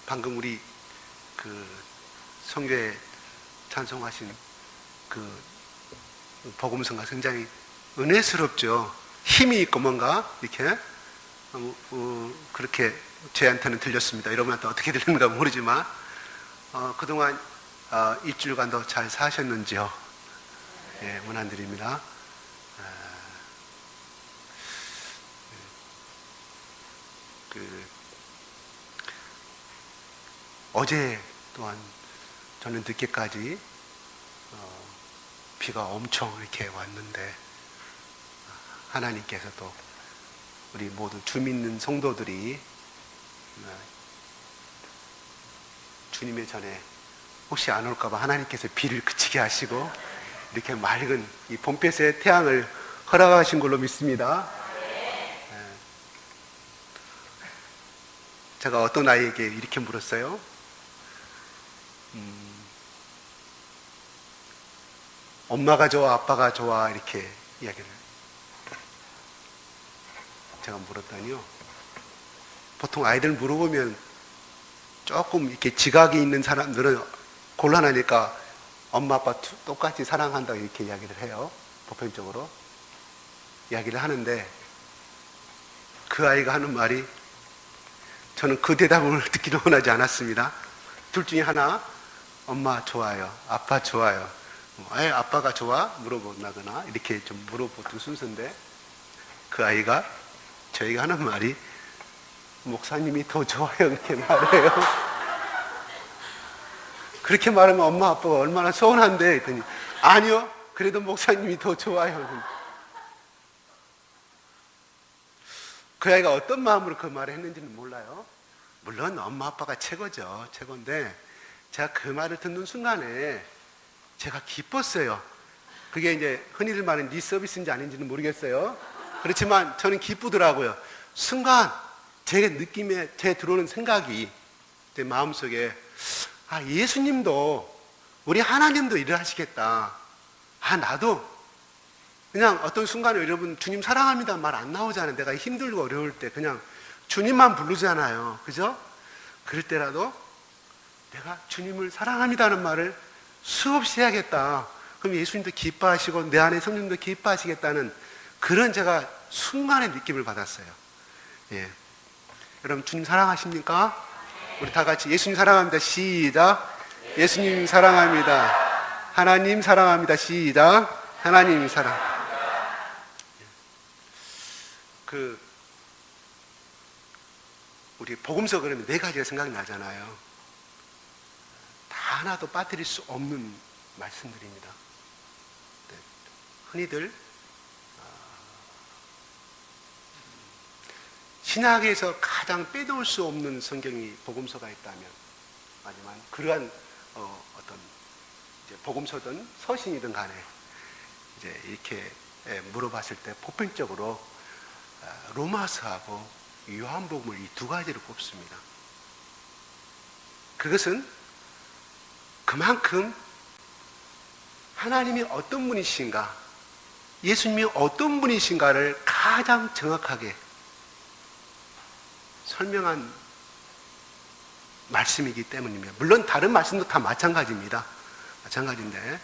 방금 우리 그 성교에 찬송하신 그 복음성가 굉장히 은혜스럽죠. 힘이 있고 뭔가 이렇게 그렇게 저한테는 들렸습니다. 여러분한테 어떻게 들리는가 모르지만 그동안 일주일간도 잘 사셨는지요? 예, 문안드립니다. 어제 또한 저는 늦게까지 비가 엄청 이렇게 왔는데 하나님께서 또 우리 모두 주 믿는 성도들이 주님의 전에 혹시 안 올까봐 하나님께서 비를 그치게 하시고 이렇게 맑은 이 봄볕의 태양을 허락하신 걸로 믿습니다. 제가 어떤 아이에게 이렇게 물었어요. 엄마가 좋아, 아빠가 좋아, 이렇게 이야기를 제가 물었더니요. 보통 아이들 물어보면 조금 이렇게 지각이 있는 사람들은 곤란하니까 엄마, 아빠 똑같이 사랑한다 이렇게 이야기를 해요. 보편적으로 이야기를 하는데 그 아이가 하는 말이 저는 그 대답을 듣기를 원하지 않았습니다. 둘 중에 하나, 엄마 좋아요, 아빠 좋아요. 아빠가 좋아? 물어본다거나 이렇게 좀 물어보던 순서인데 그 아이가 저희가 하는 말이 목사님이 더 좋아요 이렇게 말해요. 그렇게 말하면 엄마 아빠가 얼마나 서운한데 했더니 아니요, 그래도 목사님이 더 좋아요. 그 아이가 어떤 마음으로 그 말을 했는지는 몰라요. 물론 엄마 아빠가 최고죠. 최고인데 제가 그 말을 듣는 순간에 제가 기뻤어요. 그게 이제 흔히들 말하는 네 서비스인지 아닌지는 모르겠어요. 그렇지만 저는 기쁘더라고요. 순간 제 느낌에 제 들어오는 생각이 제 마음속에 예수님도 우리 하나님도 일을 하시겠다. 나도 그냥 어떤 순간에 여러분 주님 사랑합니다 말 안 나오잖아요. 내가 힘들고 어려울 때 그냥 주님만 부르잖아요. 그죠? 그럴 때라도 내가 주님을 사랑합니다는 말을 수없이 해야겠다. 그럼 예수님도 기뻐하시고 내 안에 성령도 기뻐하시겠다는 그런 제가 순간의 느낌을 받았어요. 예. 여러분 주님 사랑하십니까? 우리 다 같이 예수님 사랑합니다. 시작. 예수님 사랑합니다. 하나님 사랑합니다. 시작. 하나님 사랑. 우리 복음서 그러면 4가지가 생각이 나잖아요. 다 하나도 빠뜨릴 수 없는 말씀들입니다. 흔히들 신학에서 가장 빼놓을 수 없는 성경이 복음서가 있다면, 하지만 그러한 어떤 이제 복음서든 서신이든 간에 이제 이렇게 물어봤을 때 보편적으로 로마서하고 요한복음을 이 2가지를 꼽습니다. 그것은 그만큼 하나님이 어떤 분이신가, 예수님이 어떤 분이신가를 가장 정확하게 설명한 말씀이기 때문입니다. 물론 다른 말씀도 다 마찬가지입니다. 마찬가지인데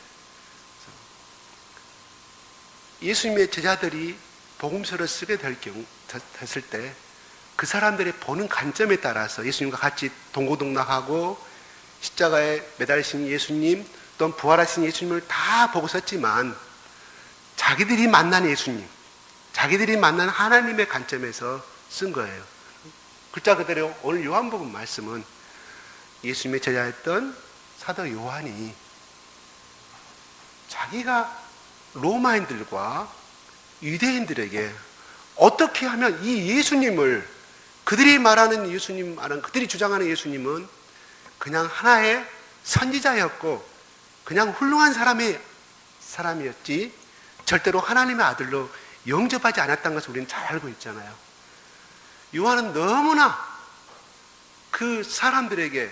예수님의 제자들이 복음서를 쓰게 됐을 때 그 사람들의 보는 관점에 따라서 예수님과 같이 동고동락하고 십자가에 매달리신 예수님 또는 부활하신 예수님을 다 보고 썼지만 자기들이 만난 예수님, 자기들이 만난 하나님의 관점에서 쓴 거예요. 글자 그대로 오늘 요한복음 말씀은 예수님의 제자였던 사도 요한이 자기가 로마인들과 유대인들에게 어떻게 하면 이 예수님을, 그들이 말하는 예수님, 그들이 주장하는 예수님은 그냥 하나의 선지자였고 그냥 훌륭한 사람이었지 절대로 하나님의 아들로 영접하지 않았다는 것을 우리는 잘 알고 있잖아요. 요한은 너무나 그 사람들에게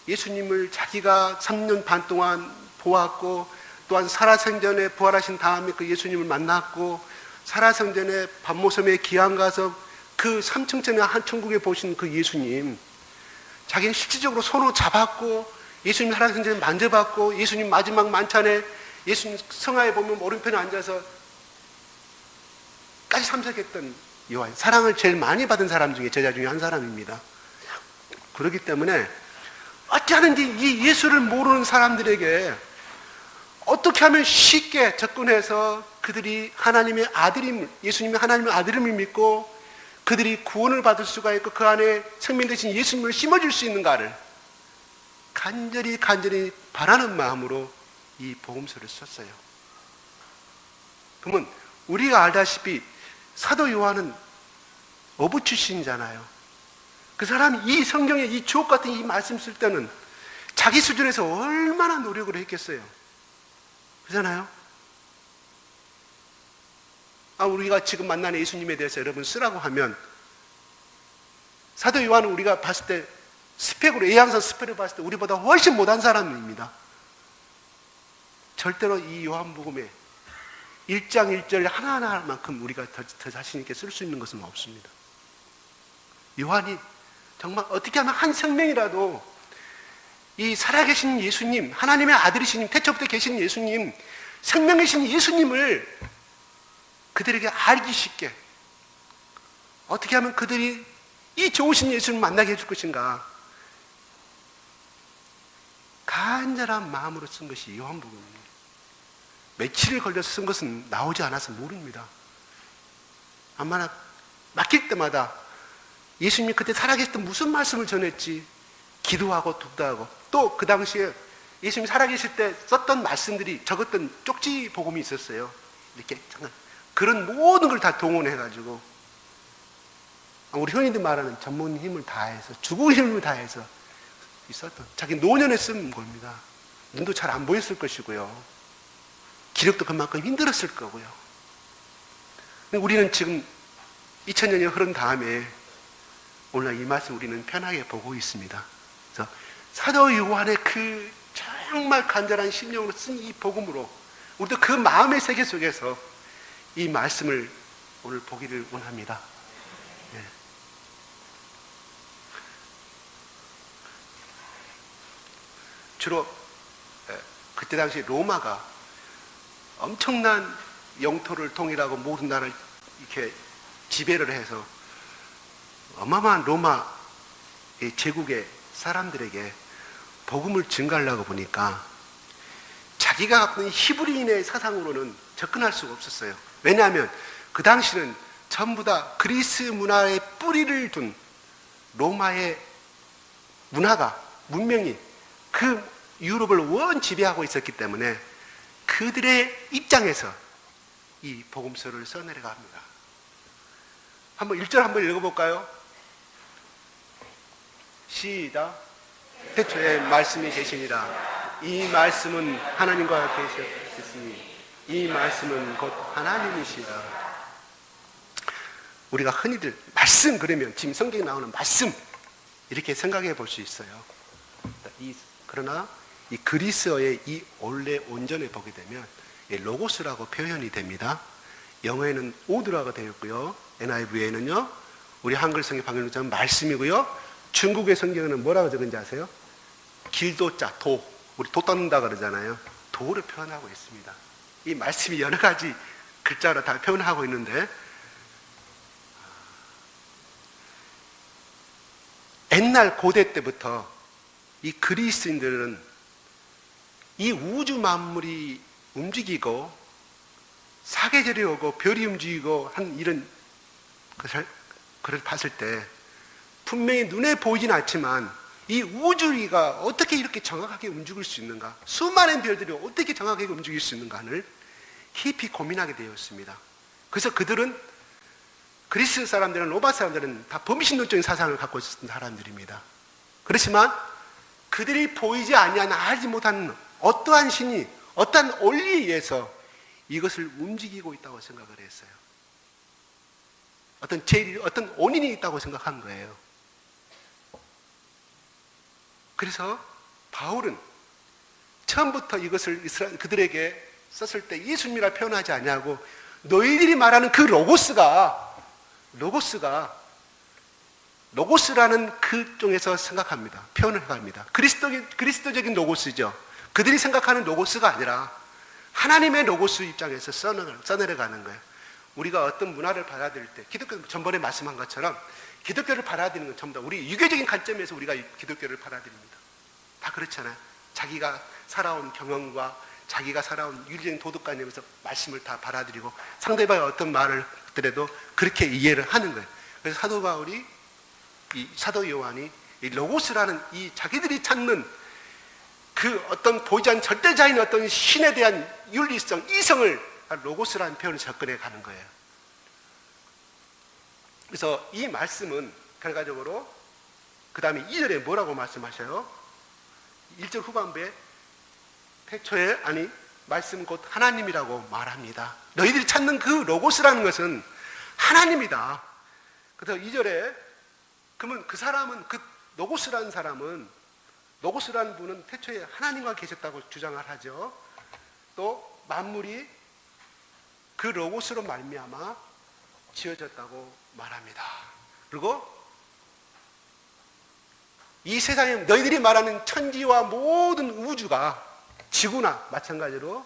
예수님을 자기가 3년 반 동안 보았고 또한 살아생전에 부활하신 다음에 그 예수님을 만났고 살아생전에 밤모섬에 기한 가서 그 3층 전에 한 천국에 보신 그 예수님, 자기는 실질적으로 손으로 잡았고 예수님 살아계신 만져봤고 예수님 마지막 만찬에 예수님 성화에 보면 오른편에 앉아서 까지 참석했던 요한, 사랑을 제일 많이 받은 사람 중에 제자 중에 한 사람입니다. 그렇기 때문에 어찌 하는지 이 예수를 모르는 사람들에게 어떻게 하면 쉽게 접근해서 그들이 하나님의 아들임, 예수님의 하나님의 아들임을 믿고 그들이 구원을 받을 수가 있고 그 안에 생명 되신 예수님을 심어줄 수 있는가를 간절히 바라는 마음으로 이 복음서를 썼어요. 그러면 우리가 알다시피 사도 요한은 어부 출신이잖아요. 그 사람이 이 성경에 이 주옥 같은 이 말씀 쓸 때는 자기 수준에서 얼마나 노력을 했겠어요. 그렇잖아요? 우리가 지금 만나는 예수님에 대해서 여러분 쓰라고 하면 사도 요한은 우리가 봤을 때 스펙으로, A양성 스펙으로 봤을 때 우리보다 훨씬 못한 사람입니다. 절대로 이 요한복음에 1장 1절 하나하나만큼 우리가 더 자신 있게 쓸 수 있는 것은 없습니다. 요한이 정말 어떻게 하면 한 생명이라도 이 살아계신 예수님, 하나님의 아들이신 태초부터 계신 예수님, 생명이신 예수님을 그들에게 알기 쉽게 어떻게 하면 그들이 이 좋으신 예수님을 만나게 해줄 것인가 간절한 마음으로 쓴 것이 요한복음입니다. 며칠을 걸려서 쓴 것은 나오지 않아서 모릅니다. 아마나 맡길 때마다 예수님이 그때 살아계실 때 무슨 말씀을 전했지 기도하고 독도하고 또 그 당시에 예수님이 살아계실 때 썼던 말씀들이 적었던 쪽지 복음이 있었어요. 이렇게 잠깐 그런 모든 걸 다 동원해가지고 우리 형님들 말하는 전문 힘을 다해서 죽은 힘을 다해서 있었던 자기 노년에 쓴 겁니다. 눈도 잘 안 보였을 것이고요. 기력도 그만큼 힘들었을 거고요. 우리는 지금 2000년이 흐른 다음에 오늘 이 말씀 우리는 편하게 보고 있습니다. 그래서 사도 요한의 그 정말 간절한 심령으로 쓴 이 복음으로 우리도 그 마음의 세계 속에서 이 말씀을 오늘 보기를 원합니다. 네. 주로 그때 당시 로마가 엄청난 영토를 통일하고 모든 나라를 이렇게 지배를 해서 어마어마한 로마의 제국의 사람들에게 복음을 증가하려고 보니까 자기가 갖고 있는 히브리인의 사상으로는 접근할 수가 없었어요. 왜냐하면 그 당시는 전부 다 그리스 문화의 뿌리를 둔 로마의 문화가, 문명이 그 유럽을 원 지배하고 있었기 때문에 그들의 입장에서 이 복음서를 써내려가 합니다. 한번 1절 한번 읽어볼까요? 시작. 태초에 말씀이 계시니라. 이 말씀은 하나님과 계셨으니 이 말씀은 곧 하나님이시라. 우리가 흔히들 말씀 그러면 지금 성경에 나오는 말씀 이렇게 생각해 볼 수 있어요. 그러나 이 그리스어의 이 원래 온전에 보게 되면 로고스라고 표현이 됩니다. 영어에는 오드라고 되어 있고요. NIV에는요. 우리 한글 성경 방역처럼 말씀이고요. 중국의 성경에는 뭐라고 적은지 아세요? 길도자, 도. 우리 도 닦는다 그러잖아요. 도를 표현하고 있습니다. 이 말씀이 여러 가지 글자로 다 표현하고 있는데 옛날 고대 때부터 이 그리스인들은 이 우주 만물이 움직이고 사계절이 오고 별이 움직이고 한 이런 것을 봤을 때 분명히 눈에 보이진 않지만 이 우주가 어떻게 이렇게 정확하게 움직일 수 있는가, 수많은 별들이 어떻게 정확하게 움직일 수 있는가를 깊이 고민하게 되었습니다. 그래서 그들은 그리스 사람들은, 로마 사람들은 다 범신론적인 사상을 갖고 있었던 사람들입니다. 그렇지만 그들이 보이지 아니하는, 알지 못하는 어떠한 신이 어떠한 원리에 의해서 이것을 움직이고 있다고 생각을 했어요. 어떤 원인이 있다고 생각한 거예요. 그래서 바울은 처음부터 이것을 그들에게 썼을 때 예수님이라 표현하지 아니하고 너희들이 말하는 그 로고스가 로고스라는 그 쪽에서 생각합니다. 표현을 해갑니다. 그리스도적인 로고스죠. 그들이 생각하는 로고스가 아니라 하나님의 로고스 입장에서 써내려가는 거예요. 우리가 어떤 문화를 받아들일 때, 기독교 전번에 말씀한 것처럼 기독교를 받아들이는 건 전부 다 우리 유교적인 관점에서 우리가 기독교를 받아들입니다. 다 그렇잖아요. 자기가 살아온 경험과 자기가 살아온 윤리적인 도덕관념에서 말씀을 다 받아들이고 상대방이 어떤 말을 하더라도 그렇게 이해를 하는 거예요. 그래서 사도 바울이, 이 사도 요한이 이 로고스라는 이 자기들이 찾는 그 어떤 보이지 않는 절대자인 어떤 신에 대한 윤리성, 이성을 로고스라는 표현을 접근해 가는 거예요. 그래서 이 말씀은 결과적으로 그 다음에 2절에 뭐라고 말씀하셔요? 1절 후반부에 태초에, 아니 말씀 곧 하나님이라고 말합니다. 너희들이 찾는 그 로고스라는 것은 하나님이다. 그래서 2절에 그러면 그 사람은, 그 로고스라는 사람은, 로고스라는 분은 태초에 하나님과 계셨다고 주장을 하죠. 또 만물이 그 로고스로 말미암아 지어졌다고 말합니다. 그리고 이 세상에 너희들이 말하는 천지와 모든 우주가, 지구나 마찬가지로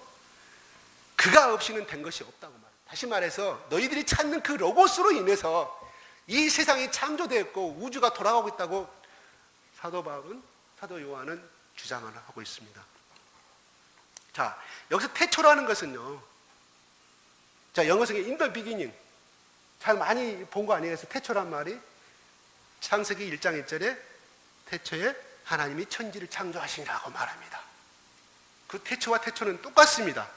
그가 없이는 된 것이 없다고 말합니다. 다시 말해서 너희들이 찾는 그 로고스로 인해서 이 세상이 창조되었고 우주가 돌아가고 있다고 사도 바울은, 사도 요한은 주장을 하고 있습니다. 자, 여기서 태초라는 것은요, 자, 영어성에 in the beginning, 잘 많이 본 거 아니에요? 태초란 말이 창세기 1장 1절에 태초에 하나님이 천지를 창조하시니라고 말합니다. 그 태초와 태초는 똑같습니다.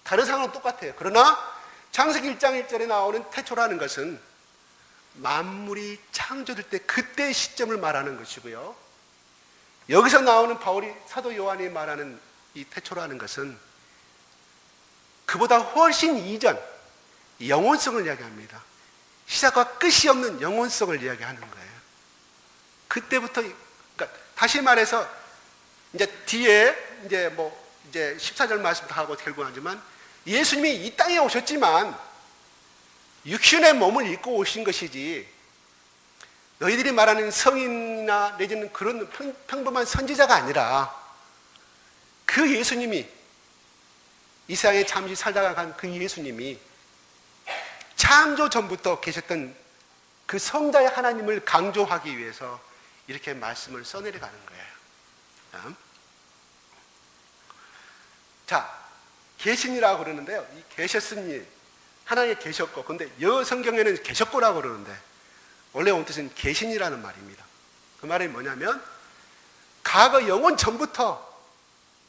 다른 상황은 똑같아요. 그러나 창세기 1장 1절에 나오는 태초라는 것은 만물이 창조될 때 그때의 시점을 말하는 것이고요. 여기서 나오는 바울이, 사도 요한이 말하는 이 태초라는 것은 그보다 훨씬 이전 영원성을 이야기합니다. 시작과 끝이 없는 영원성을 이야기하는 거예요. 그때부터, 그러니까 다시 말해서 이제 뒤에 이제 14절 말씀도 하고 결국 하지만 예수님이 이 땅에 오셨지만 육신의 몸을 입고 오신 것이지 너희들이 말하는 성인이나 내지는 그런 평범한 선지자가 아니라 그 예수님이, 이 세상에 잠시 살다가 간 그 예수님이 창조 전부터 계셨던 그 성자의 하나님을 강조하기 위해서 이렇게 말씀을 써내려가는 거예요. 자, 계신이라고 그러는데요. 이 계셨으니 하나님이 계셨고, 근데 여 성경에는 계셨고라고 그러는데 원래 온 뜻은 계신이라는 말입니다. 그 말이 뭐냐면 과거 영원 전부터,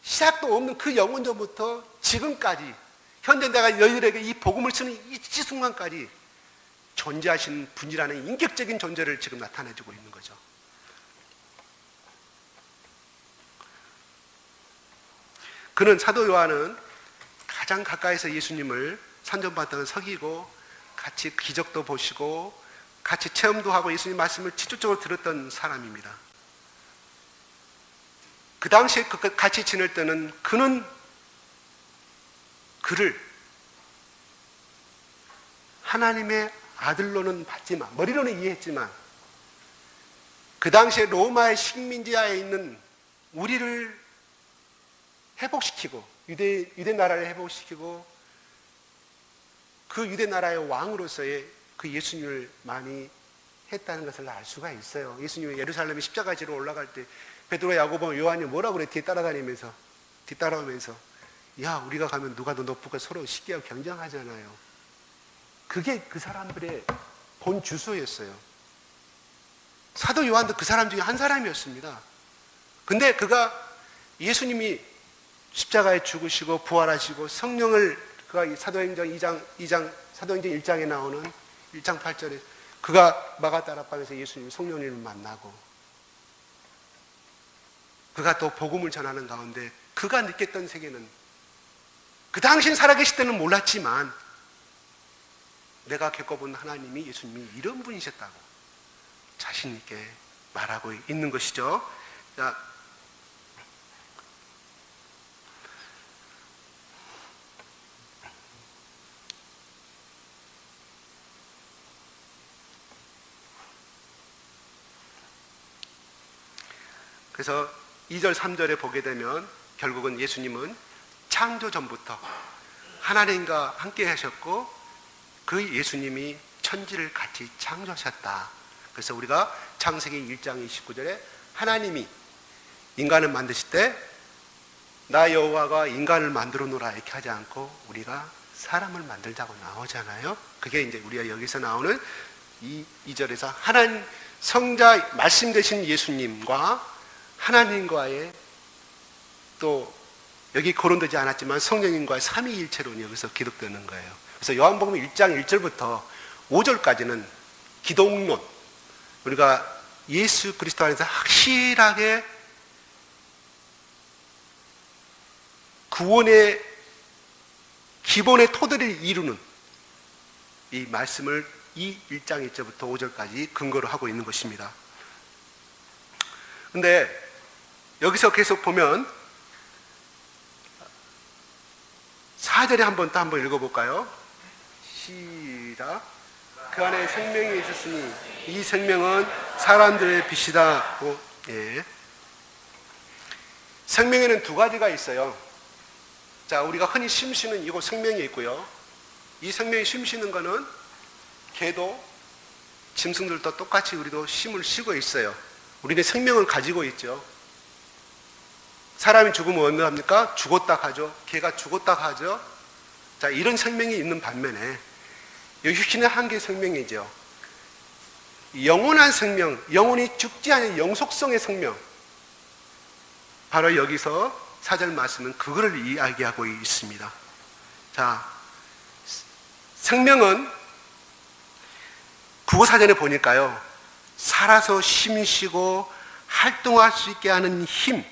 시작도 없는 그 영원 전부터 지금까지, 현재 내가 너희들에게 이 복음을 쓰는 이 순간까지 존재하시는 분이라는 인격적인 존재를 지금 나타내주고 있는 거죠. 그는, 사도 요한은 가장 가까이서 예수님을 산전바탕을 서기고 같이 기적도 보시고 같이 체험도 하고 예수님 말씀을 직접적으로 들었던 사람입니다. 그 당시에 같이 지낼 때는 그는 그를 하나님의 아들로는 봤지만, 머리로는 이해했지만 그 당시에 로마의 식민지하에 있는 우리를 회복시키고 유대 나라를 회복시키고 그 유대 나라의 왕으로서의 그 예수님을 많이 했다는 것을 알 수가 있어요. 예수님이 예루살렘에 십자가 지러 올라갈 때 베드로, 야고보, 요한이 뭐라고 그래? 뒤따라오면서 야, 우리가 가면 누가 더 높을까 서로 시기하고 경쟁하잖아요. 그게 그 사람들의 본 주소였어요. 사도 요한도 그 사람 중에 한 사람이었습니다. 근데 그가 예수님이 십자가에 죽으시고 부활하시고 성령을, 그가 사도행전 1장에 나오는 1장 8절에 그가 마가다락방에서 예수님 성령님을 만나고 그가 또 복음을 전하는 가운데 그가 느꼈던 세계는, 그 당신 살아계실 때는 몰랐지만 내가 겪어본 하나님이, 예수님이 이런 분이셨다고 자신 있게 말하고 있는 것이죠. 자, 그래서 2절 3절에 보게 되면 결국은 예수님은 창조 전부터 하나님과 함께 하셨고 그 예수님이 천지를 같이 창조하셨다. 그래서 우리가 창세기 1장 29절에 하나님이 인간을 만드실 때 나 여호와가 인간을 만들어 놓으라 이렇게 하지 않고 우리가 사람을 만들자고 나오잖아요. 그게 이제 우리가 여기서 나오는 이 2절에서 하나님 성자 말씀 되신 예수님과 하나님과의 또 여기 거론되지 않았지만 성령님과의 삼위일체론이 여기서 기록되는 거예요. 그래서 요한복음 1장 1절부터 5절까지는 기독론, 우리가 예수 그리스도 안에서 확실하게 구원의 기본의 토대를 이루는 이 말씀을 이 1장 1절부터 5절까지 근거로 하고 있는 것입니다. 근데 여기서 계속 보면 4절에 한번 또 한번 읽어볼까요? 시작. 그 안에 생명이 있었으니 이 생명은 사람들의 빛이다. 예. 생명에는 두 가지가 있어요. 자, 우리가 흔히 쉼 쉬는 이곳 생명이 있고요. 이 생명이 쉼 쉬는 거는 개도 짐승들도 똑같이 우리도 쉼을 쉬고 있어요. 우리는 생명을 가지고 있죠. 사람이 죽으면 어떻게 합니까? 죽었다 가죠. 개가 죽었다 가죠. 자, 이런 생명이 있는 반면에 육신의 한계 생명이죠. 영원한 생명, 영원히 죽지 않은 영속성의 생명. 바로 여기서 4절 말씀은 그거를 이야기하고 있습니다. 자, 생명은 국어사전에 보니까요, 살아서 힘쉬고 활동할 수 있게 하는 힘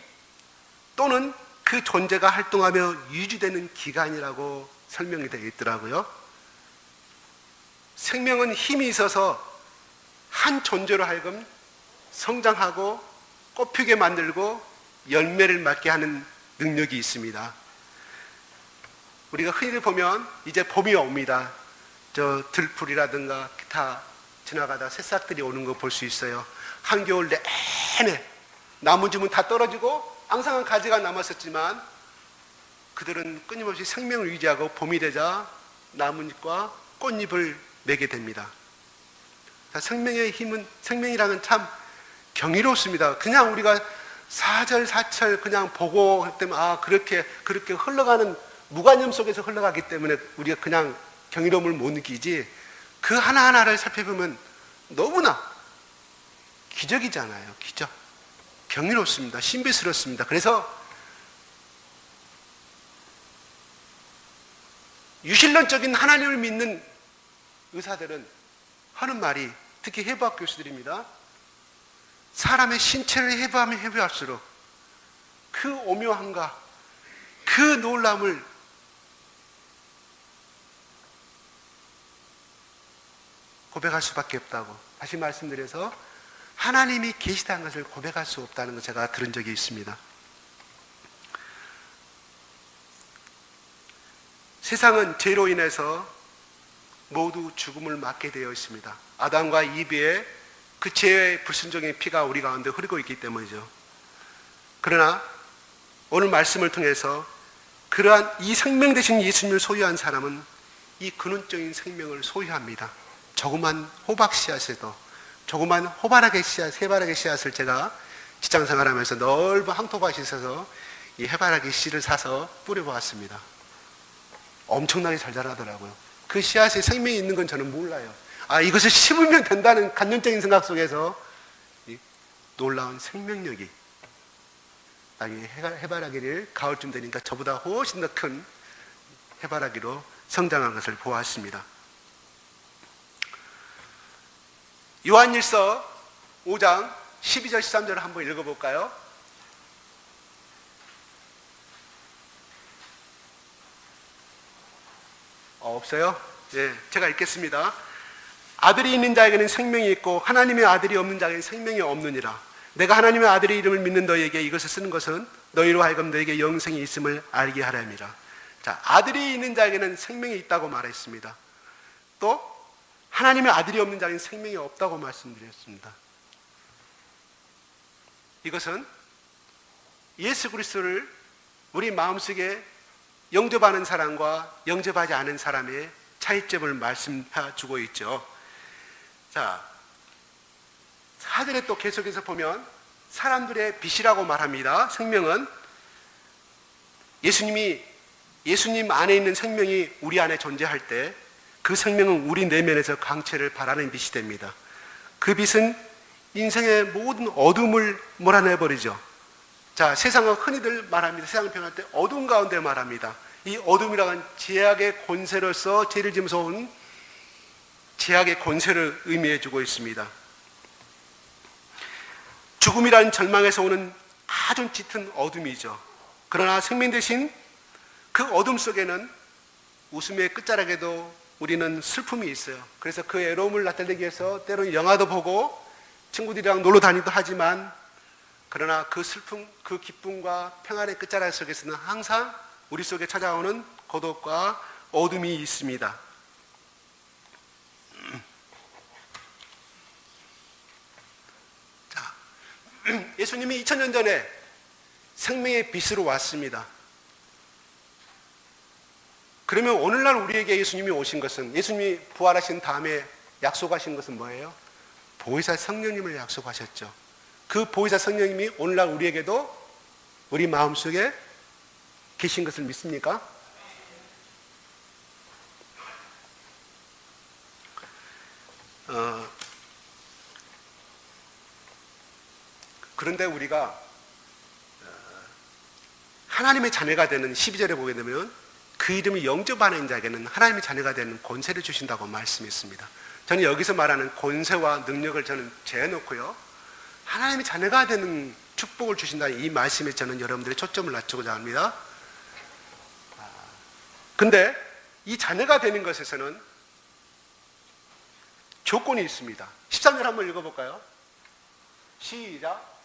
또는 그 존재가 활동하며 유지되는 기간이라고 설명이 되어 있더라고요. 생명은 힘이 있어서 한 존재로 하여금 성장하고 꽃피게 만들고 열매를 맺게 하는 능력이 있습니다. 우리가 흔히 보면 이제 봄이 옵니다. 저 들풀이라든가 기타 지나가다 새싹들이 오는 거 볼 수 있어요. 한겨울 내내 나무주문 다 떨어지고 앙상한 가지가 남았었지만 그들은 끊임없이 생명을 유지하고 봄이 되자 나뭇잎과 꽃잎을 맺게 됩니다. 자, 생명의 힘은, 생명이라는 참 경이롭습니다. 그냥 우리가 4절 4철 그냥 보고 때문에 그렇게 흘러가는 무관념 속에서 흘러가기 때문에 우리가 그냥 경이로움을 못 느끼지, 그 하나하나를 살펴보면 너무나 기적이잖아요. 기적. 경이롭습니다. 신비스럽습니다. 그래서 유신론적인 하나님을 믿는 의사들은 하는 말이, 특히 해부학 교수들입니다. 사람의 신체를 해부하면 해부할수록 그 오묘함과 그 놀람을 고백할 수밖에 없다고 다시 말씀드려서 하나님이 계시다는 것을 고백할 수 없다는 걸 제가 들은 적이 있습니다. 세상은 죄로 인해서 모두 죽음을 맞게 되어 있습니다. 아담과 이브의 그 죄의 불순종의 피가 우리 가운데 흐르고 있기 때문이죠. 그러나 오늘 말씀을 통해서 그러한 이 생명 되신 예수님을 소유한 사람은 이 근원적인 생명을 소유합니다. 조그만 호박 씨앗에도, 조그만 호바라기 씨앗, 해바라기 씨앗을 제가 직장생활하면서 넓은 항토밭이 있어서 이 해바라기 씨를 사서 뿌려보았습니다. 엄청나게 잘 자라더라고요. 그 씨앗에 생명이 있는 건 저는 몰라요. 이것을 심으면 된다는 관념적인 생각 속에서 이 놀라운 생명력이 나중에 해바라기를 가을쯤 되니까 저보다 훨씬 더 큰 해바라기로 성장한 것을 보았습니다. 요한일서 5장 12절 13절을 한번 읽어볼까요? 없어요? 예, 제가 읽겠습니다. 아들이 있는 자에게는 생명이 있고 하나님의 아들이 없는 자에게는 생명이 없느니라. 내가 하나님의 아들의 이름을 믿는 너희에게 이것을 쓰는 것은 너희로 하여금 너희에게 영생이 있음을 알게 하려 함이라. 자, 아들이 있는 자에게는 생명이 있다고 말했습니다. 또 하나님의 아들이 없는 자에게는 생명이 없다고 말씀드렸습니다. 이것은 예수 그리스도를 우리 마음속에 영접하는 사람과 영접하지 않은 사람의 차이점을 말씀해 주고 있죠. 자, 4절에 또 계속해서 보면 사람들의 빛이라고 말합니다. 생명은 예수님 안에 있는 생명이 우리 안에 존재할 때 그 생명은 우리 내면에서 광채를 발하는 빛이 됩니다. 그 빛은 인생의 모든 어둠을 몰아내버리죠. 자, 세상은 흔히들 말합니다. 세상을 표현할 때 어둠 가운데 말합니다. 이 어둠이라는 제약의 권세로서 죄를 지면서 온 제약의 권세를 의미해 주고 있습니다. 죽음이라는 절망에서 오는 아주 짙은 어둠이죠. 그러나 생명 대신 그 어둠 속에는 웃음의 끝자락에도 우리는 슬픔이 있어요. 그래서 그 애로움을 나타내기 위해서 때로는 영화도 보고 친구들이랑 놀러 다니기도 하지만, 그러나 그 슬픔, 그 기쁨과 평안의 끝자락 속에서는 항상 우리 속에 찾아오는 고독과 어둠이 있습니다. 자, 예수님이 2000년 전에 생명의 빛으로 왔습니다. 그러면 오늘날 우리에게 예수님이 오신 것은, 예수님이 부활하신 다음에 약속하신 것은 뭐예요? 보혜사 성령님을 약속하셨죠. 그 보혜사 성령님이 오늘날 우리에게도 우리 마음속에 계신 것을 믿습니까? 그런데 우리가 하나님의 자녀가 되는 12절에 보게 되면 그 이름을 영접하는 자에게는 하나님의 자녀가 되는 권세를 주신다고 말씀했습니다. 저는 여기서 말하는 권세와 능력을 저는 제해놓고요, 하나님의 자녀가 되는 축복을 주신다는 이 말씀에 저는 여러분들의 초점을 낮추고자 합니다. 근데 이 자녀가 되는 것에서는 조건이 있습니다. 13절 한번 읽어볼까요? 시작.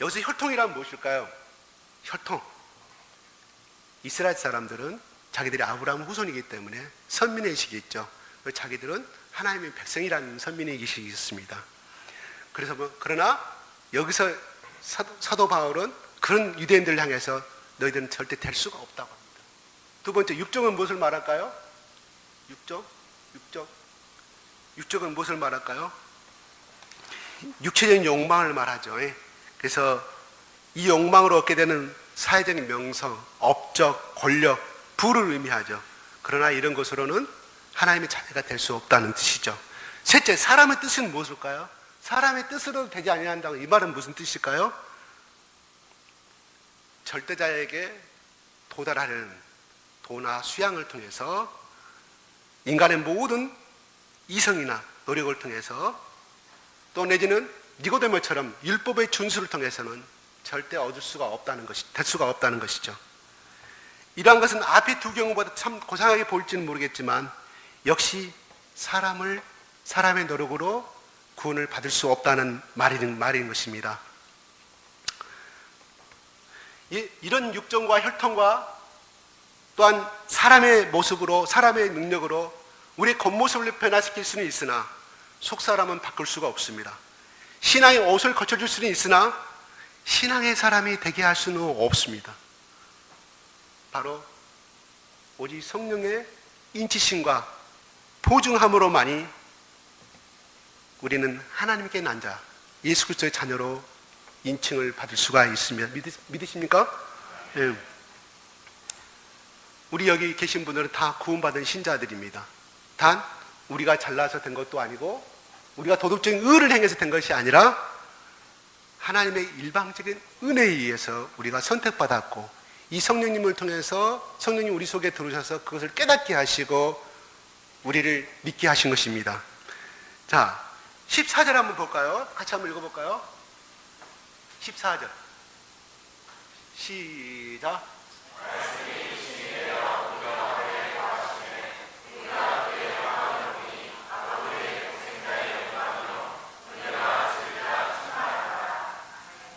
여기서 혈통이란 무엇일까요? 혈통. 이스라엘 사람들은 자기들이 아브라함 후손이기 때문에 선민의식이 있죠. 자기들은 하나님의 백성이라는 선민의식이 있습니다. 그러나 여기서 사도 바울은 그런 유대인들을 향해서 너희들은 절대 될 수가 없다고 합니다. 두 번째, 육정은 무엇을 말할까요? 육정은 무엇을 말할까요? 육체적인 욕망을 말하죠. 그래서 이 욕망으로 얻게 되는 사회적인 명성, 업적, 권력, 부를 의미하죠. 그러나 이런 것으로는 하나님의 자녀가 될 수 없다는 뜻이죠. 셋째, 사람의 뜻은 무엇일까요? 사람의 뜻으로 되지 아니한다고, 이 말은 무슨 뜻일까요? 절대자에게 도달하려는 도나 수양을 통해서 인간의 모든 이성이나 노력을 통해서, 또 내지는 니고데모처럼 율법의 준수를 통해서는 절대 얻을 수가 없다는 것이, 될 수가 없다는 것이죠. 이러한 것은 앞에 두 경우보다 참 고상하게 보일지는 모르겠지만 역시 사람의 노력으로 구원을 받을 수 없다는 말인 것입니다. 이런 육정과 혈통과 또한 사람의 모습으로, 사람의 능력으로 우리의 겉모습을 변화시킬 수는 있으나 속사람은 바꿀 수가 없습니다. 신앙의 옷을 거쳐줄 수는 있으나 신앙의 사람이 되게 할 수는 없습니다. 바로 오직 성령의 인치심과 보증함으로만이 우리는 하나님께 난 자, 예수 그리스도의 자녀로 인칭을 받을 수가 있습니다. 믿으십니까? 네. 우리 여기 계신 분들은 다 구원받은 신자들입니다. 단 우리가 잘나서 된 것도 아니고 우리가 도덕적인 의를 행해서 된 것이 아니라 하나님의 일방적인 은혜에 의해서 우리가 선택받았고, 이 성령님을 통해서 성령님 우리 속에 들어오셔서 그것을 깨닫게 하시고 우리를 믿게 하신 것입니다. 자, 14절 한번 볼까요? 같이 한번 읽어볼까요? 14절 시작.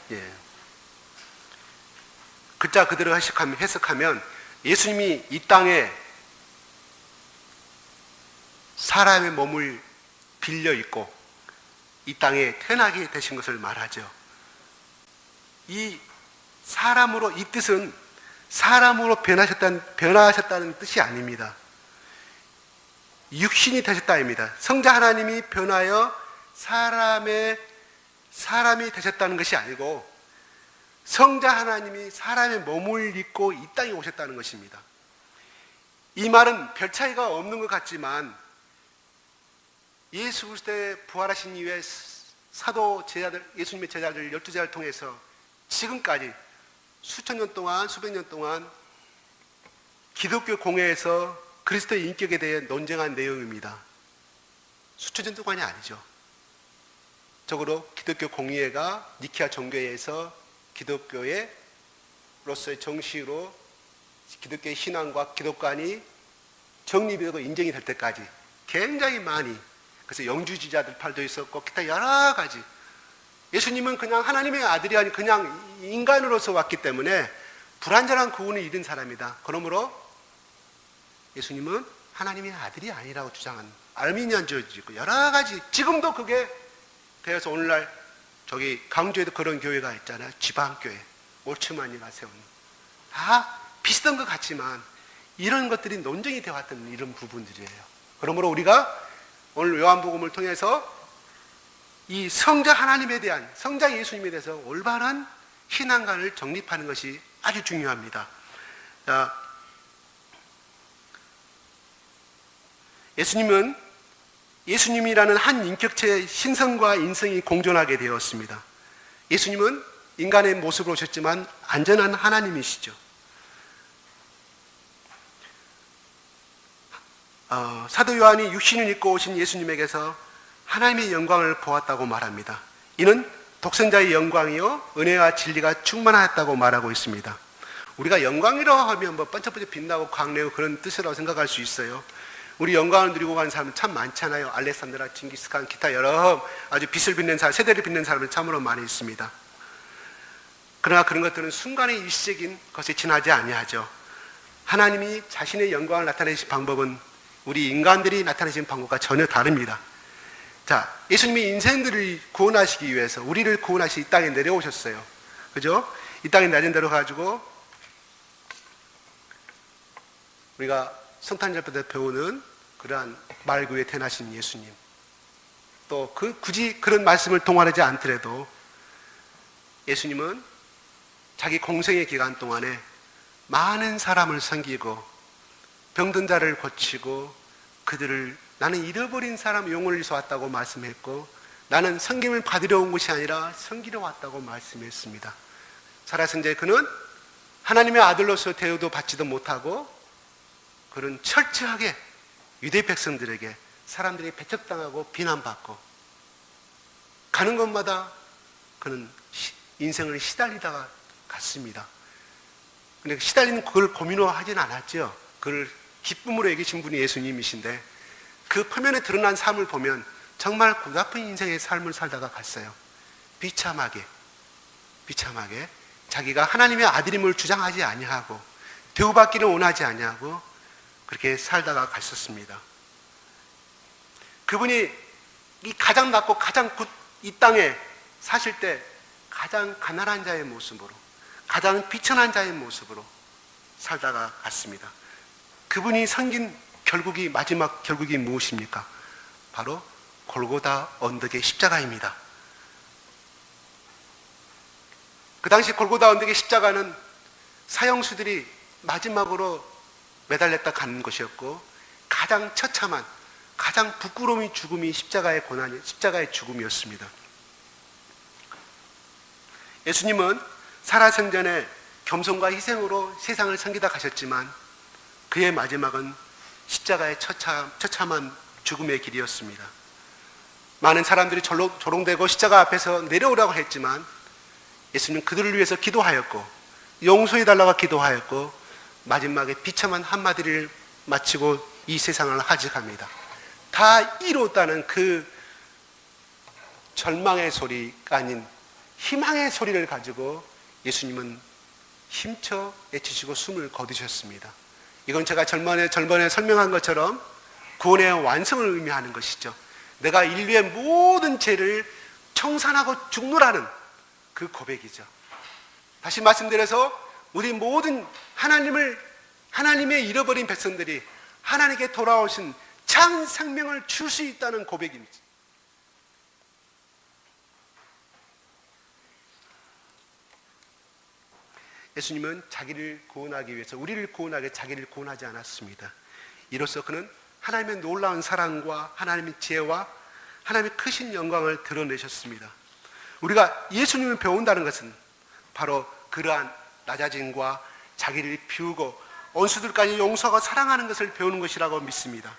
예. 글자 그대로 해석하면 예수님이 이 땅에 사람의 몸을 빌려 입고 이 땅에 태어나게 되신 것을 말하죠. 이 사람으로, 이 뜻은 사람으로 변화하셨다는 뜻이 아닙니다. 육신이 되셨다입니다. 성자 하나님이 변하여 사람이 되셨다는 것이 아니고 성자 하나님이 사람의 몸을 입고 이 땅에 오셨다는 것입니다. 이 말은 별 차이가 없는 것 같지만 예수 그리스도의 부활하신 이후에 사도 제자들, 예수님의 제자들 12제자를 통해서 지금까지 수천 년 동안, 수백 년 동안 기독교 공회에서 그리스도의 인격에 대해 논쟁한 내용입니다. 수천 년 동안이 아니죠. 적어도 기독교 공의회가 니케아 종교회에서 기독교로서의 정식으로 기독교의 신앙과 기독관이 정립되고 인정이 될 때까지 굉장히 많이, 그래서 영주지자들 팔도 있었고 기타 여러 가지, 예수님은 그냥 하나님의 아들이 아닌 그냥 인간으로서 왔기 때문에 불완전한 구원을 이룬 사람이다. 그러므로 예수님은 하나님의 아들이 아니라고 주장한 알미니안주의도 있고 여러 가지, 지금도 그게 되어서 오늘날 저기 강주에도 그런 교회가 있잖아요. 지방교회, 올츠만이가 세운, 다 비슷한 것 같지만 이런 것들이 논쟁이 되어왔던 이런 부분들이에요. 그러므로 우리가 오늘 요한복음을 통해서 이 성자 하나님에 대한, 성자 예수님에 대해서 올바른 신앙관을 정립하는 것이 아주 중요합니다. 자, 예수님이라는 한 인격체의 신성과 인성이 공존하게 되었습니다. 예수님은 인간의 모습으로 오셨지만 안전한 하나님이시죠. 사도 요한이 육신을 입고 오신 예수님에게서 하나님의 영광을 보았다고 말합니다. 이는 독생자의 영광이요 은혜와 진리가 충만하였다고 말하고 있습니다. 우리가 영광이라고 하면 뭐 번쩍번쩍 빛나고 광내고 그런 뜻이라고 생각할 수 있어요. 우리 영광을 누리고 가는 사람은 참 많잖아요. 알렉산드라, 징기스칸, 기타 여러 아주 빛을 빛낸 사람, 세대를 빛낸 사람은 참으로 많이 있습니다. 그러나 그런 것들은 순간의 일시적인 것에 지나지 아니하죠. 하나님이 자신의 영광을 나타내신 방법은 우리 인간들이 나타내신 방법과 전혀 다릅니다. 자, 예수님이 인생들을 구원하시기 위해서, 우리를 구원하시 이 땅에 내려오셨어요. 그죠? 이 땅에 내린 대로 가지고 우리가 성탄절 때 배우는 그러한 말 위에 태어나신 예수님, 또 굳이 그런 말씀을 동원하지 않더라도 예수님은 자기 공생의 기간 동안에 많은 사람을 섬기고 병든 자를 고치고 그들을, 나는 잃어버린 사람 영혼을 위해서 왔다고 말씀했고 나는 섬김을 받으려 온 것이 아니라 섬기러 왔다고 말씀했습니다. 살아생전에 그는 하나님의 아들로서 대우도 받지도 못하고 그는 철저하게 유대 백성들에게, 사람들이 배척당하고 비난받고 가는 곳마다 그는 인생을 시달리다가 갔습니다. 근데 시달리는 그걸 고민으로 하진 않았죠. 그걸 기쁨으로 여기신 분이 예수님이신데 그 표면에 드러난 삶을 보면 정말 고달픈 인생의 삶을 살다가 갔어요. 비참하게 자기가 하나님의 아들임을 주장하지 아니하고 대우받기를 원하지 아니하고 그렇게 살다가 갔었습니다. 그분이 이 가장 낮고 가장 이 땅에 사실 때 가장 가난한 자의 모습으로, 가장 비천한 자의 모습으로 살다가 갔습니다. 그분이 섬긴 마지막 결국이 무엇입니까? 바로 골고다 언덕의 십자가입니다. 그 당시 골고다 언덕의 십자가는 사형수들이 마지막으로 매달렸다 가는 것이었고 가장 처참한, 가장 부끄러운 죽음이 십자가의 고난이, 십자가의 죽음이었습니다. 예수님은 살아생전에 겸손과 희생으로 세상을 섬기다 가셨지만 그의 마지막은 십자가의 처참한 죽음의 길이었습니다. 많은 사람들이 조롱되고 십자가 앞에서 내려오라고 했지만 예수님은 그들을 위해서 기도하였고 용서해달라고 기도하였고 마지막에 비참한 한마디를 마치고 이 세상을 하직합니다. 다 이뤘다는 그 절망의 소리가 아닌 희망의 소리를 가지고 예수님은 힘쳐 외치시고 숨을 거두셨습니다. 이건 제가 전번에 설명한 것처럼 구원의 완성을 의미하는 것이죠. 내가 인류의 모든 죄를 청산하고 죽노라는 그 고백이죠. 다시 말씀드려서 우리 모든 하나님의 잃어버린 백성들이 하나님께 돌아오신 참 생명을 줄 수 있다는 고백입니다. 예수님은 자기를 구원하기 위해서, 우리를 구원하기 위해 자기를 구원하지 않았습니다. 이로써 그는 하나님의 놀라운 사랑과 하나님의 지혜와 하나님의 크신 영광을 드러내셨습니다. 우리가 예수님을 배운다는 것은 바로 그러한 낮아짐과 자기를 비우고 원수들까지 용서하고 사랑하는 것을 배우는 것이라고 믿습니다.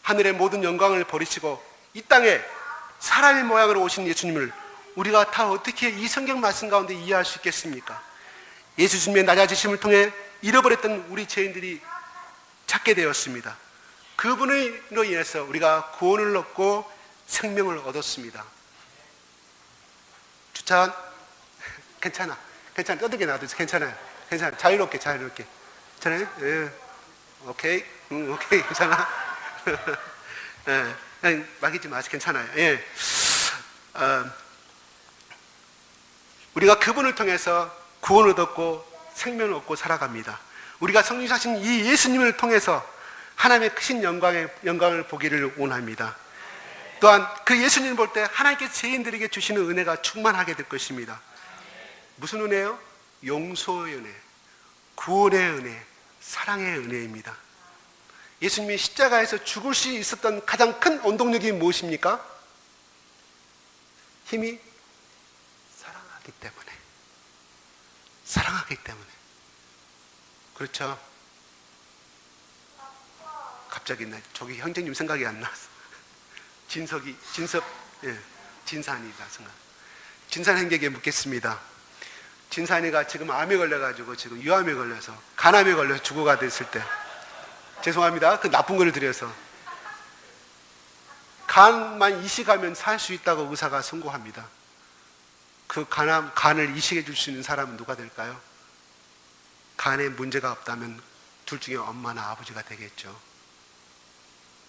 하늘의 모든 영광을 버리시고 이 땅에 사람의 모양으로 오신 예수님을 우리가 다 어떻게 이 성경 말씀 가운데 이해할 수 있겠습니까? 예수님의 낮아지심을 통해 잃어버렸던 우리 죄인들이 찾게 되었습니다. 그분으로 인해서 우리가 구원을 얻고 생명을 얻었습니다. 주찬, 괜찮아. 떠들게 놔도 괜찮아요. 자유롭게. 괜찮아요? 예. 오케이, 괜찮아. 예. 그냥 막이지 마세요. 괜찮아요. 예. 우리가 그분을 통해서 구원을 얻고 생명을 얻고 살아갑니다. 우리가 성육하신 이 예수님을 통해서 하나님의 크신 영광을 보기를 원합니다. 또한 그 예수님을 볼 때 하나님께 죄인들에게 주시는 은혜가 충만하게 될 것입니다. 무슨 은혜요? 용서의 은혜, 구원의 은혜, 사랑의 은혜입니다. 예수님이 십자가에서 죽을 수 있었던 가장 큰 원동력이 무엇입니까? 힘이 사랑하기 때문에. 그렇죠? 갑자기 저기 형제님 생각이 안 났어. 진산이다 생각. 진산 형제에게 묻겠습니다. 진산이가 지금 암에 걸려가지고 지금 유암에 걸려서 간암에 걸려서 죽어가 됐을 때, 죄송합니다. 그 나쁜 걸 드려서 간만 이식하면 살 수 있다고 의사가 선고합니다. 그 간을 이식해 줄 수 있는 사람은 누가 될까요? 간에 문제가 없다면 둘 중에 엄마나 아버지가 되겠죠.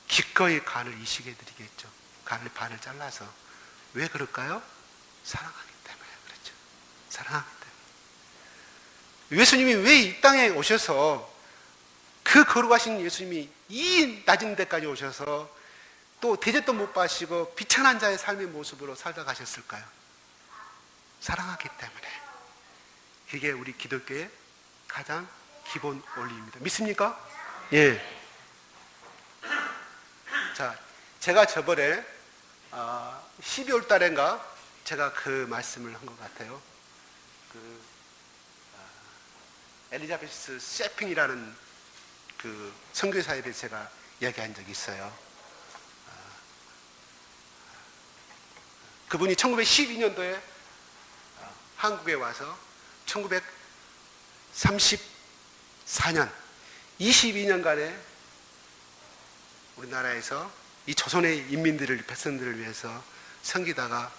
기꺼이 간을 이식해 드리겠죠. 간을 반을 잘라서. 왜 그럴까요? 사랑하기 때문에 그렇죠. 사랑하기 때문에. 예수님이 왜 이 땅에 오셔서, 그 거룩하신 예수님이 이 낮은 데까지 오셔서 또 대접도 못 받으시고 비천한 자의 삶의 모습으로 살다 가셨을까요? 사랑하기 때문에. 그게 우리 기독교의 가장 기본 원리입니다. 믿습니까? 예. 자, 제가 저번에 12월 달인가 제가 그 말씀을 한 것 같아요. 엘리자베스 세핑이라는 그 선교사에 대해서 제가 이야기한 적이 있어요. 그분이 1912년도에 한국에 와서 1934년 22년간의 우리나라에서 이 조선의 인민들을, 백성들을 위해서 섬기다가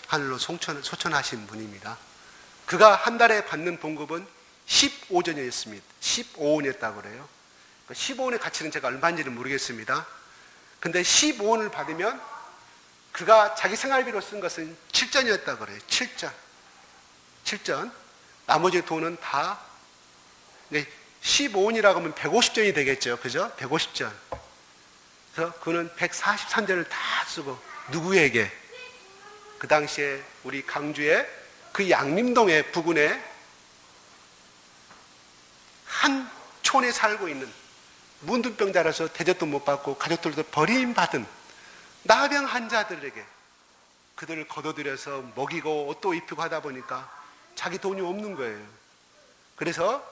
하늘로 소천하신 분입니다. 그가 한 달에 받는 봉급은 15전이었습니다. 15원이었다고 그래요. 15원의 가치는 제가 얼마인지는 모르겠습니다. 근데 15원을 받으면 그가 자기 생활비로 쓴 것은 7전이었다고 그래요. 7전. 나머지 돈은 다 15원이라고 하면 150전이 되겠죠. 그죠? 150전. 그래서 그는 143전을 다 쓰고, 누구에게? 그 당시에 우리 강주의 그 양림동의 부근에 한 촌에 살고 있는 문둥병자라서 대접도 못 받고 가족들도 버림받은 나병 환자들에게 그들을 거둬들여서 먹이고 옷도 입히고 하다 보니까 자기 돈이 없는 거예요. 그래서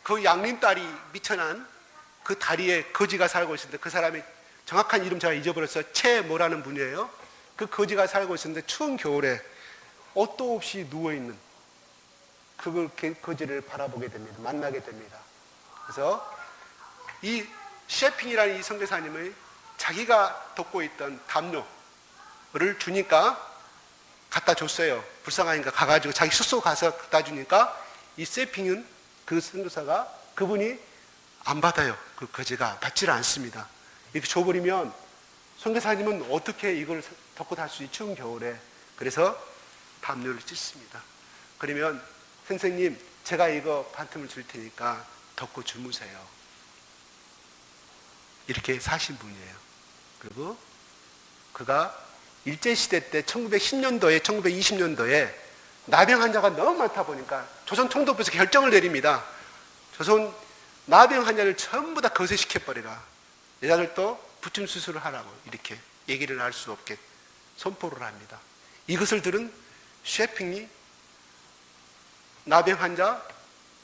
그 양림딸이 미천한 그 다리에 거지가 살고 있었는데, 그 사람의 정확한 이름 제가 잊어버렸어요. 최뭐라는 분이에요. 그 거지가 살고 있었는데 추운 겨울에 옷도 없이 누워있는 그 거지를 바라보게 됩니다. 만나게 됩니다. 그래서 이 셰핑이라는 이 선교사님의 자기가 돕고 있던 담요를 주니까 갖다 줬어요. 불쌍하니까 가가지고 자기 숙소 가서 갖다 주니까 이 셰핑은, 그 선교사가, 그분이 안 받아요. 그 거지가 받지를 않습니다. 이렇게 줘버리면 선교사님은 어떻게 이걸 덮고 살 수 있지, 추운 겨울에. 그래서 담요를 찢습니다. 그러면 선생님, 제가 이거 반틈을 줄 테니까 덮고 주무세요. 이렇게 사신 분이에요. 그리고 그가 일제시대 때 1910년도에 1920년도에 나병 환자가 너무 많다 보니까 조선 총독부에서 결정을 내립니다. 조선 나병 환자를 전부 다 거세시켜버리라. 여자들도 부침 수술을 하라고 이렇게 얘기를 할 수 없게 선포를 합니다. 이것을 들은 셰핑이 나병 환자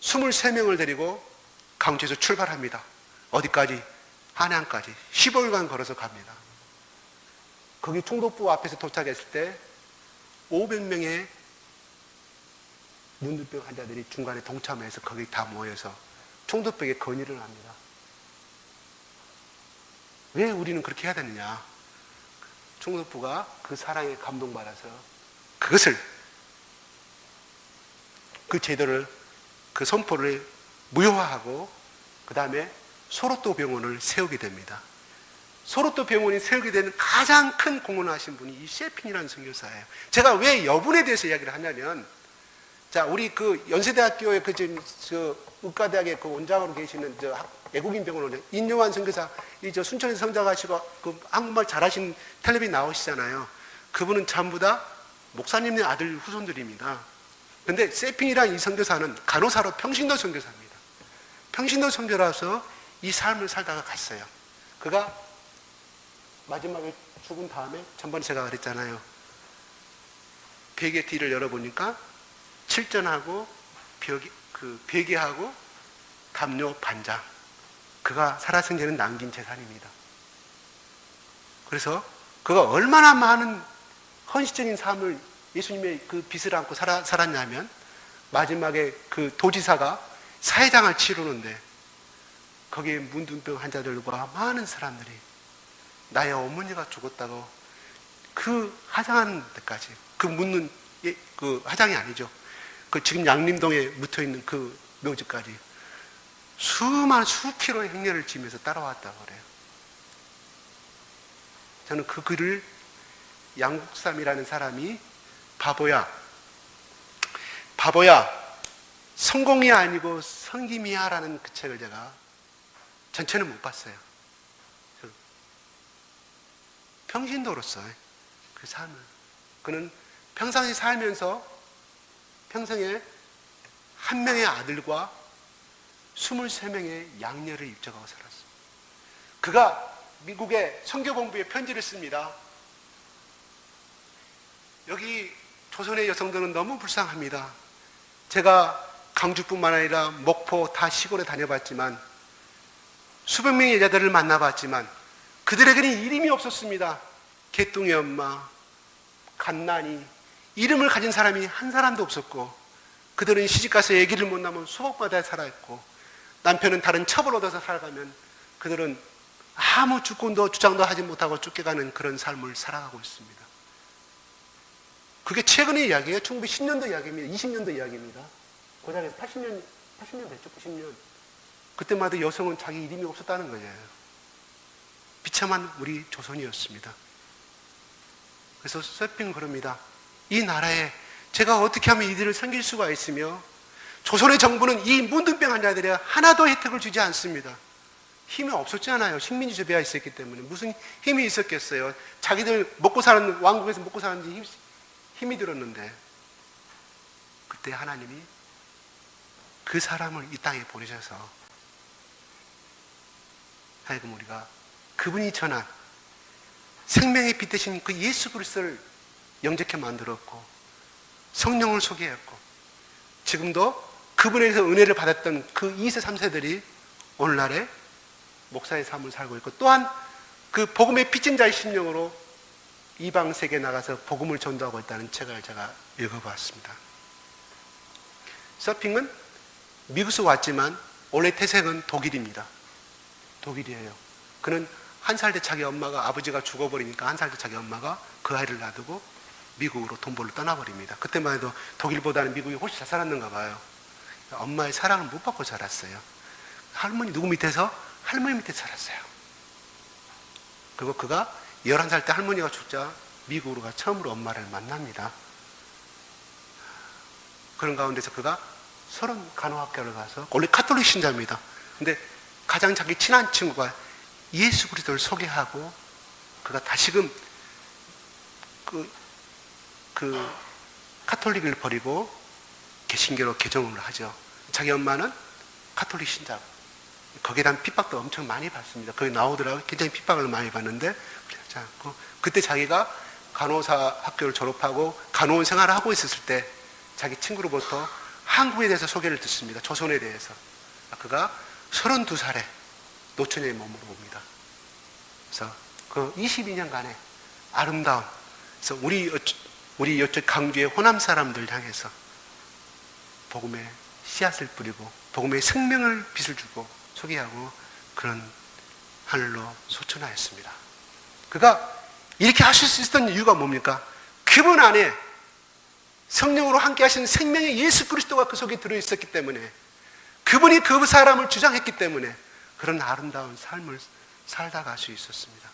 23명을 데리고 강주에서 출발합니다. 어디까지? 한양까지 15일간 걸어서 갑니다. 거기 총독부 앞에서 도착했을 때 500명의 문둥병 환자들이 중간에 동참해서 거기 다 모여서 총독부에게 건의를 합니다. 왜 우리는 그렇게 해야 되느냐? 총독부가 그 사랑에 감동받아서 그것을, 그 제도를, 그 선포를 무효화하고 그 다음에 소로또 병원을 세우게 됩니다. 소로또 병원이 세우게 되는 가장 큰 공헌을 하신 분이 이 셰핑이라는 선교사예요. 제가 왜 여분에 대해서 이야기를 하냐면, 자, 우리 그 연세대학교의 저 의과대학의 그 원장으로 계시는 외국인 병원을 인요한 선교사, 저 순천에서 성장하시고 그 한국말 잘하신 텔레비전 나오시잖아요. 그분은 전부 다 목사님의 아들 후손들입니다. 근데 세핑이라는 이 선교사는 간호사로 평신도 선교사입니다. 평신도 선교라서 이 삶을 살다가 갔어요. 그가 마지막에 죽은 다음에, 전번에 제가 그랬잖아요. 베개 뒤를 열어보니까 칠전하고 베개하고 담요 반장, 그가 살아생전에 남긴 재산입니다. 그래서 그가 얼마나 많은 헌신적인 삶을 예수님의 그 빚을 안고 살았냐면, 마지막에 그 도지사가 사회장을 치르는데 거기에 문둥병 환자들과 많은 사람들이 나의 어머니가 죽었다고 그 화장하는 데까지, 그 묻는, 그 화장이 아니죠, 그 지금 양림동에 묻혀 있는 그 묘지까지 수 킬로의 행렬을 지면서 따라왔다고 그래요. 저는 그 글을 양국삼이라는 사람이 바보야 성공이 아니고 성김이야 라는 그 책을 제가 전체는 못 봤어요. 평신도로서 그 삶을, 그는 평상시 살면서 평생에 한 명의 아들과 23명의 양녀를 입적하고 살았습니다. 그가 미국의 선교본부에 편지를 씁니다. 여기 조선의 여성들은 너무 불쌍합니다. 제가 강주뿐만 아니라 목포 다 시골에 다녀봤지만 수백 명의 여자들을 만나봤지만 그들에게는 이름이 없었습니다. 개똥이 엄마, 갓난이, 이름을 가진 사람이 한 사람도 없었고, 그들은 시집가서 아기를 못 낳으면 수복받아 살아있고, 남편은 다른 첩을 얻어서 살아가면 그들은 아무 주권도 주장도 하지 못하고 쫓겨가는 그런 삶을 살아가고 있습니다. 그게 최근의 이야기예요. 1910년도 이야기입니다. 20년도 이야기입니다. 고작에서 80년 됐죠. 90년. 그때마다 여성은 자기 이름이 없었다는 거예요. 비참한 우리 조선이었습니다. 그래서 셰핑은 그럽니다. 이 나라에 제가 어떻게 하면 이들을 섬길 수가 있으며, 조선의 정부는 이 문둥병 환자들에 하나도 혜택을 주지 않습니다. 힘이 없었잖아요. 식민지 지배가 있었기 때문에 무슨 힘이 있었겠어요. 자기들 먹고 사는, 왕국에서 먹고 사는데 힘이 들었는데, 그때 하나님이 그 사람을 이 땅에 보내셔서 하여금 우리가 그분이 전한 생명의 빛 대신 그 예수 그리스도를 영접케 만들었고, 성령을 소개했고, 지금도 그분에게서 은혜를 받았던 그 2세 3세들이 오늘날에 목사의 삶을 살고 있고, 또한 그 복음의 빚진 자의 심령으로 이방 세계에 나가서 복음을 전도하고 있다는 책을 제가 읽어봤습니다. 서핑은 미국에서 왔지만 원래 태생은 독일입니다. 독일이에요. 그는 한 살 때 자기 엄마가, 아버지가 죽어버리니까 한 살 때 자기 엄마가 그 아이를 놔두고 미국으로 돈 벌러 떠나버립니다. 그때만 해도 독일보다는 미국이 훨씬 잘 살았는가 봐요. 엄마의 사랑을 못 받고 자랐어요. 할머니 누구 밑에서? 할머니 밑에 살았어요. 그리고 그가 11살 때 할머니가 죽자 미국으로 가 처음으로 엄마를 만납니다. 그런 가운데서 그가 서른 간호학교를 가서, 원래 카톨릭 신자입니다. 근데 가장 자기 친한 친구가 예수 그리스도를 소개하고, 그가 다시금 그 카톨릭을 버리고 개신교로 개종을 하죠. 자기 엄마는 카톨릭 신자고, 거기에 대한 핍박도 엄청 많이 받습니다. 거기 나오더라고요. 굉장히 핍박을 많이 받는데, 그렇지 않고, 그때 자기가 간호사 학교를 졸업하고 간호원 생활을 하고 있었을 때 자기 친구로부터 한국에 대해서 소개를 듣습니다. 조선에 대해서. 그가 32살에 노처녀의 몸으로 옵니다. 그래서 그 22년간의 아름다운, 그래서 우리 이쪽 강주의 호남 사람들 향해서 복음의 씨앗을 뿌리고 복음의 생명을 빛을 주고 소개하고 그런 하늘로 소천하였습니다. 그가 이렇게 하실 수 있었던 이유가 뭡니까? 그분 안에 성령으로 함께 하신 생명의 예수 그리스도가 그 속에 들어있었기 때문에, 그분이 그 사람을 주장했기 때문에 그런 아름다운 삶을 살다 갈 수 있었습니다.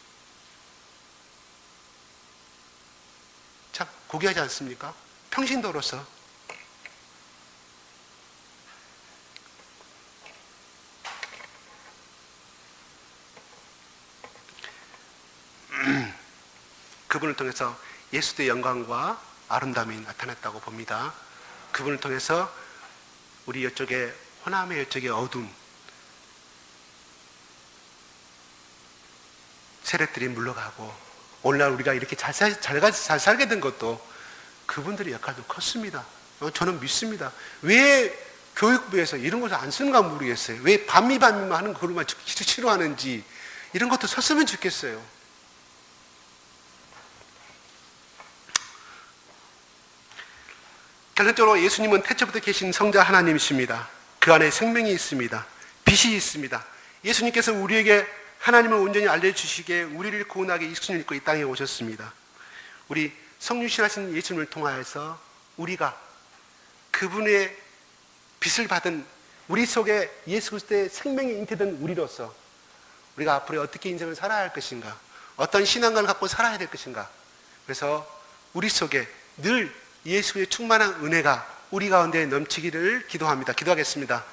참 고귀하지 않습니까? 평신도로서 그분을 통해서 예수의 영광과 아름다움이 나타났다고 봅니다. 그분을 통해서 우리 이쪽에, 호남의 이쪽에 어둠, 세력들이 물러가고, 오늘날 우리가 이렇게 잘 살게 된 것도 그분들의 역할도 컸습니다. 저는 믿습니다. 왜 교육부에서 이런 것을 안 쓰는가 모르겠어요. 왜 반미만 하는 그걸만 싫어하는지, 이런 것도 썼으면 좋겠어요. 결론적으로 예수님은 태초부터 계신 성자 하나님이십니다. 그 안에 생명이 있습니다. 빛이 있습니다. 예수님께서 우리에게 하나님을 온전히 알려주시기에 우리를 구원하기 육신을 입고 이 땅에 오셨습니다. 우리 성육신하신 예수님을 통하여서 우리가 그분의 빛을 받은, 우리 속에 예수 그리스도의 생명이 잉태된 우리로서 우리가 앞으로 어떻게 인생을 살아야 할 것인가, 어떤 신앙관을 갖고 살아야 될 것인가, 그래서 우리 속에 늘 예수의 충만한 은혜가 우리 가운데 넘치기를 기도합니다. 기도하겠습니다.